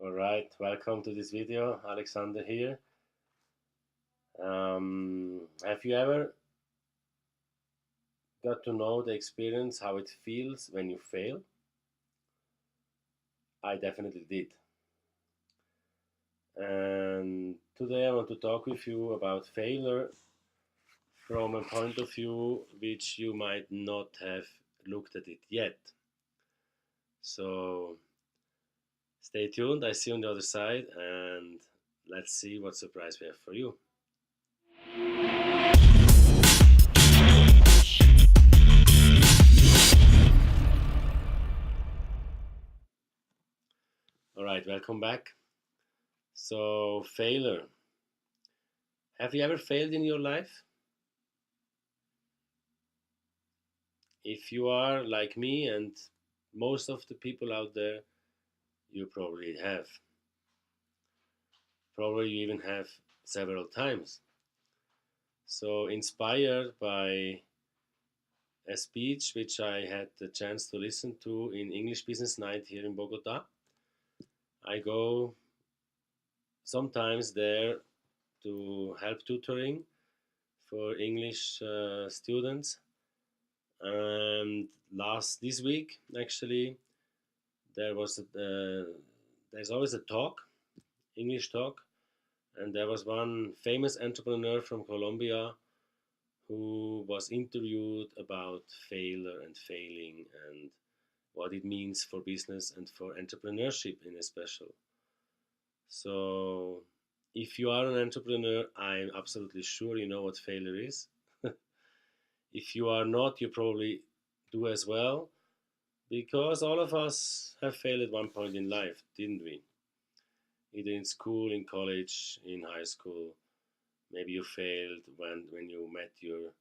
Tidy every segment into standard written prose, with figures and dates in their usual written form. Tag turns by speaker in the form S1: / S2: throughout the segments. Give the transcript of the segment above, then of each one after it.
S1: Alright, welcome to this video. Alexander here. Have you ever got to know the experience how it feels when you fail? I definitely did. And today I want to talk with you about failure from a point of view which you might not have looked at it yet. So stay tuned, I see you on the other side, and let's see what surprise we have for you. Alright, welcome back. So, failure. Have you ever failed in your life? If you are like me and most of the people out there, you probably have. Probably you even have several times. So, inspired by a speech which I had the chance to listen to in English Business Night here in Bogota, I go sometimes there to help tutoring for English students. And this week, actually, there's always a talk, English talk, and there was one famous entrepreneur from Colombia who was interviewed about failure and failing and what it means for business and for entrepreneurship in a special. So, if you are an entrepreneur, I'm absolutely sure you know what failure is. If you are not, you probably do as well, because all of us have failed at one point in life, didn't we? Either in school, in college, in high school. Maybe you failed when you met your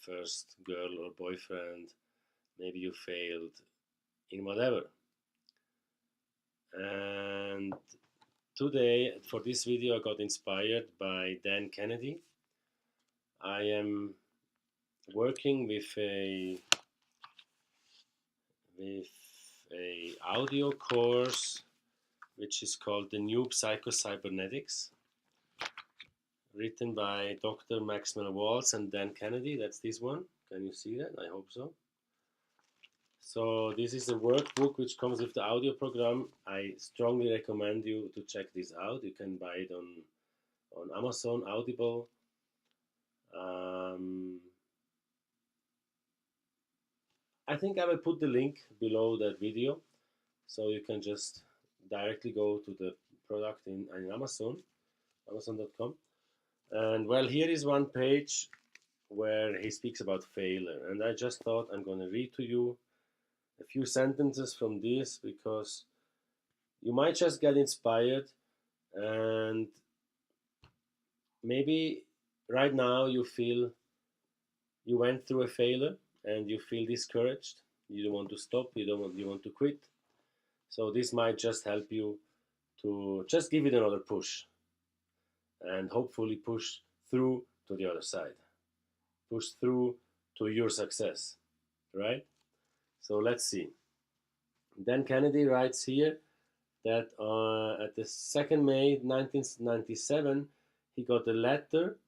S1: first girl or boyfriend. Maybe you failed in whatever. And today, for this video, I got inspired by Dan Kennedy. I am working with a audio course which is called The New Psycho-Cybernetics, written by Dr. Maxwell Waltz and Dan Kennedy. That's this one. Can you see that? I hope so. So this is a workbook which comes with the audio program. I strongly recommend you to check this out. You can buy it on Amazon, Audible. I think I will put the link below that video, so you can just directly go to the product in Amazon, Amazon.com. And well, here is one page where he speaks about failure, and I just thought I'm going to read to you a few sentences from this, because you might just get inspired, and maybe right now you feel you went through a failure and you feel discouraged. You don't want to stop, you want to quit. So this might just help you to just give it another push and hopefully push through to the other side. Push through to your success, right? So let's see. Dan Kennedy writes here that at the 2nd May 1997, he got a letter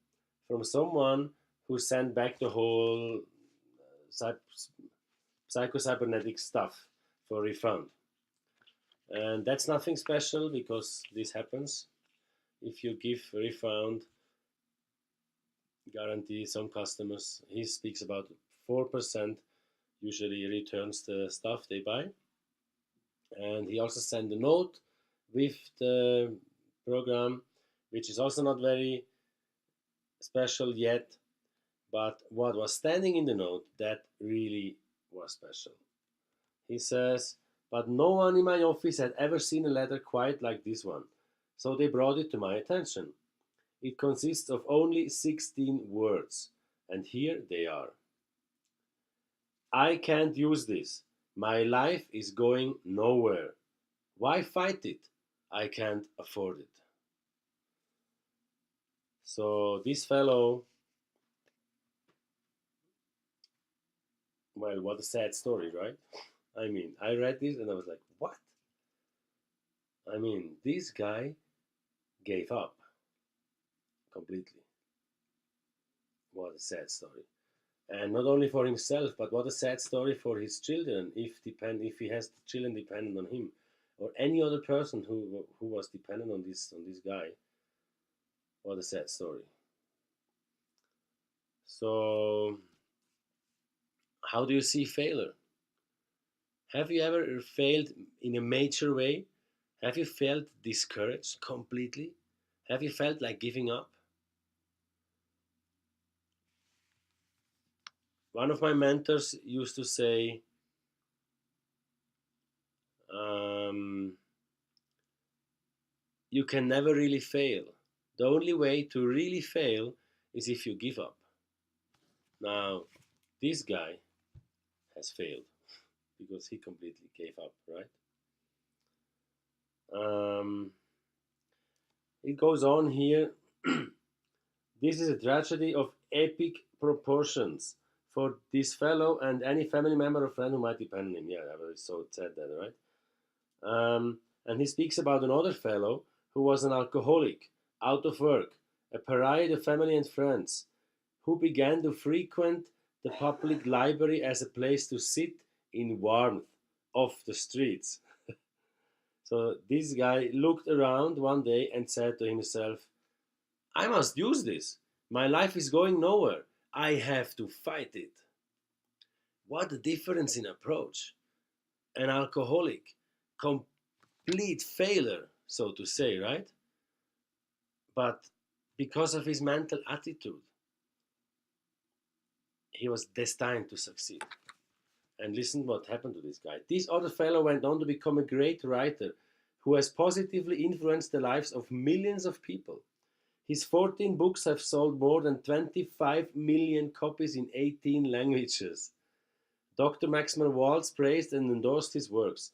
S1: from someone who sent back the whole psycho-cybernetic stuff for refund. And that's nothing special, because this happens. If you give a refund guarantee, some customers, he speaks about 4% usually returns the stuff they buy. And he also sent a note with the program, which is also not very special yet, but what was standing in the note, that really was special. He says, "But no one in my office had ever seen a letter quite like this one, so they brought it to my attention. It consists of only 16 words, and here they are. I can't use this. My life is going nowhere. Why fight it? I can't afford it." So this fellow, well, what a sad story, right? I mean, I read this and I was like, what? I mean, this guy gave up completely. What a sad story. And not only for himself, but what a sad story for his children if he has children dependent on him, or any other person who was dependent on this guy. What a sad story. So, how do you see failure? Have you ever failed in a major way? Have you felt discouraged completely? Have you felt like giving up? One of my mentors used to say, um, you can never really fail. The only way to really fail is if you give up. Now, this guy has failed because he completely gave up, right? Um, it goes on here. This is a tragedy of epic proportions for this fellow and any family member or friend who might depend on him. Yeah, I already said that, right? And he speaks about another fellow who was an alcoholic, out of work, a pariah to family and friends, who began to frequent the public library as a place to sit in warmth off the streets. So this guy looked around one day and said to himself, I must use this. My life is going nowhere. I have to fight it. What a difference in approach. An alcoholic, complete failure, so to say, right? But because of his mental attitude, he was destined to succeed. And listen what happened to this guy. This other fellow went on to become a great writer who has positively influenced the lives of millions of people. His 14 books have sold more than 25 million copies in 18 languages. Dr. Maximum Waltz praised and endorsed his works.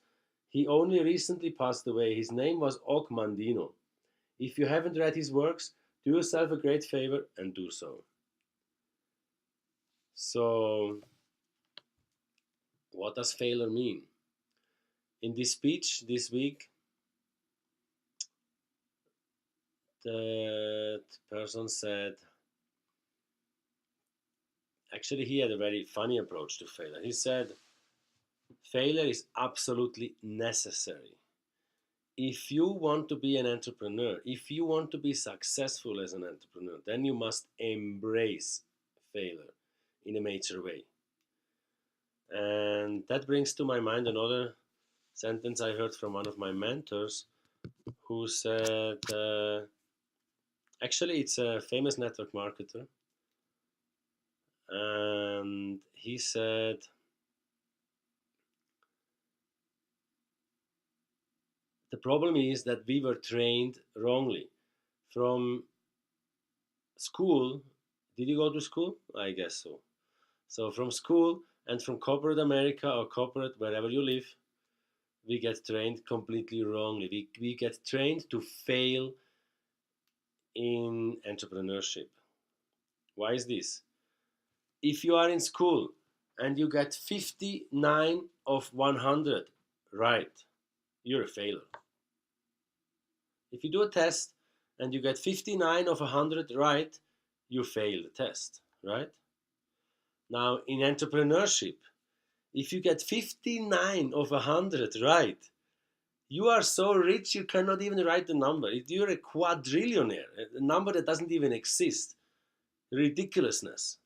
S1: He only recently passed away. His name was Og Mandino. If you haven't read his works, do yourself a great favor and do so. So, what does failure mean? In this speech this week, that person said, actually, he had a very funny approach to failure. He said, failure is absolutely necessary. If you want to be an entrepreneur, if you want to be successful as an entrepreneur, then you must embrace failure in a major way. And that brings to my mind another sentence I heard from one of my mentors who said, actually, it's a famous network marketer. And he said, the problem is that we were trained wrongly. From school, did you go to school? I guess so. So from school and from corporate America or corporate wherever you live, we get trained completely wrongly. We get trained to fail in entrepreneurship. Why is this? If you are in school and you get 59 of 100 right, you're a failure. If you do a test and you get 59 of 100 right, you fail the test, right? Now, in entrepreneurship, if you get 59 of 100 right, you are so rich you cannot even write the number. You're a quadrillionaire, a number that doesn't even exist. Ridiculousness.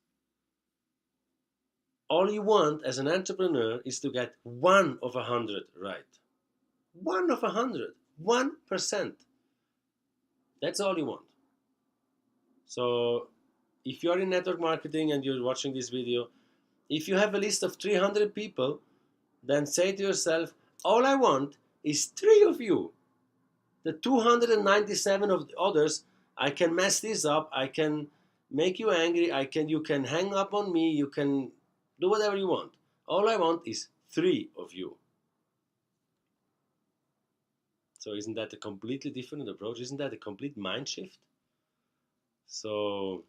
S1: All you want as an entrepreneur is to get 1 of 100 right. 1 of 100. 1%. That's all you want. So, if you're in network marketing and you're watching this video, if you have a list of 300 people, then say to yourself, all I want is 3 of you. The 297 of the others, I can mess this up, I can make you angry, you can hang up on me, you can do whatever you want. All I want is 3 of you. So isn't that a completely different approach? Isn't that a complete mind shift? So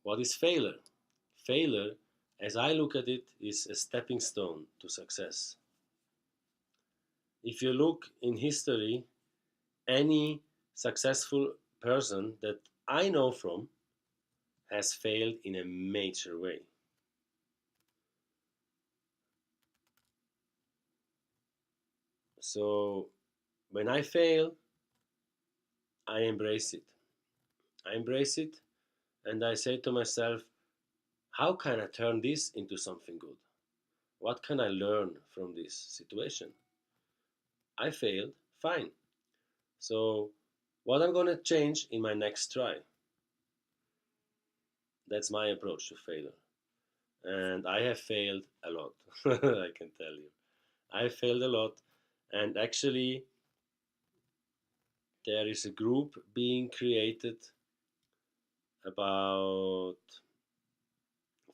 S1: what is failure? Failure, as I look at it, is a stepping stone to success. If you look in history, any successful person that I know from has failed in a major way. So when I fail, I embrace it. I embrace it and I say to myself, how can I turn this into something good? What can I learn from this situation? I failed, fine. So, what I'm gonna change in my next try? That's my approach to failure. And I have failed a lot, I can tell you. I failed a lot, and actually, there is a group being created about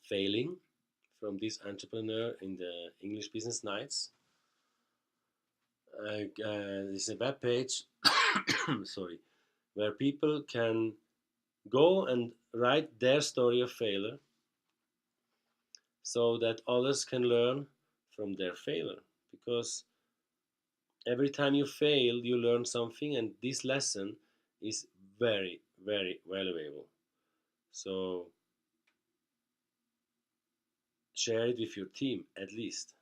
S1: failing from this entrepreneur in the English Business Nights. There's a web page, sorry, where people can go and write their story of failure so that others can learn from their failure. Because every time you fail, you learn something, and this lesson is very, very valuable. So share it with your team at least.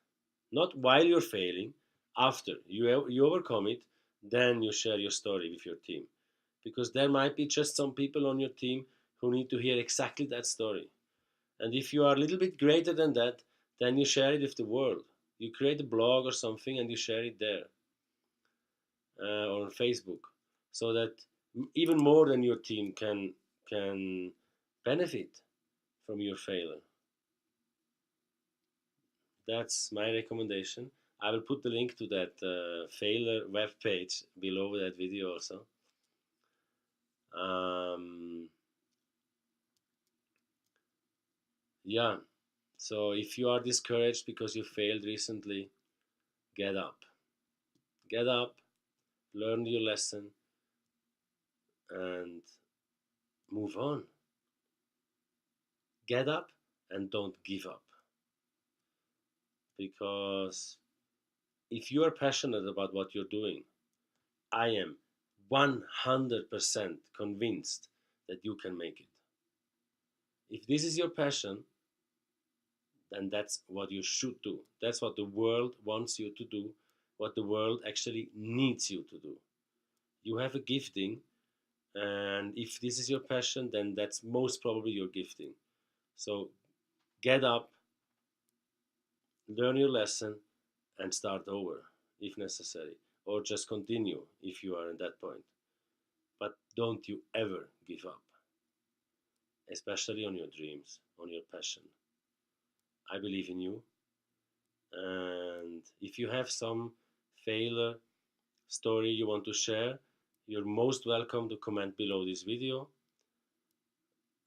S1: Not while you're failing, after you overcome it, then you share your story with your team. Because there might be just some people on your team who need to hear exactly that story. And if you are a little bit greater than that, then you share it with the world. You create a blog or something and you share it there or on Facebook, so that even more than your team can benefit from your failure. That's my recommendation. I will put the link to that failure web page below that video also. Um, yeah, so if you are discouraged because you failed recently, get up. Get up, learn your lesson, and move on. Get up and don't give up. Because if you are passionate about what you're doing, I am 100% convinced that you can make it. If this is your passion, then that's what you should do. That's what the world wants you to do, what the world actually needs you to do. You have a gifting, and if this is your passion, then that's most probably your gifting. So get up, learn your lesson, and start over if necessary, or just continue if you are at that point. But don't you ever give up, especially on your dreams, on your passion. I believe in you, and if you have some failure story you want to share, you're most welcome to comment below this video.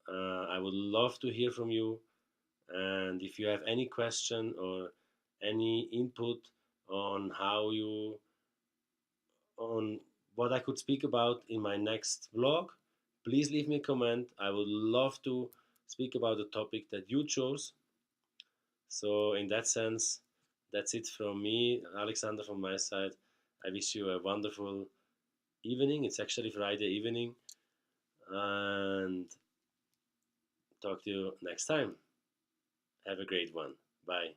S1: I would love to hear from you, and if you have any question or any input on how you on what I could speak about in my next vlog, please leave me a comment. I would love to speak about the topic that you chose. So in that sense, that's it from me, Alexander, from my side. I wish you a wonderful evening. It's actually Friday evening, and talk to you next time. Have a great one. Bye.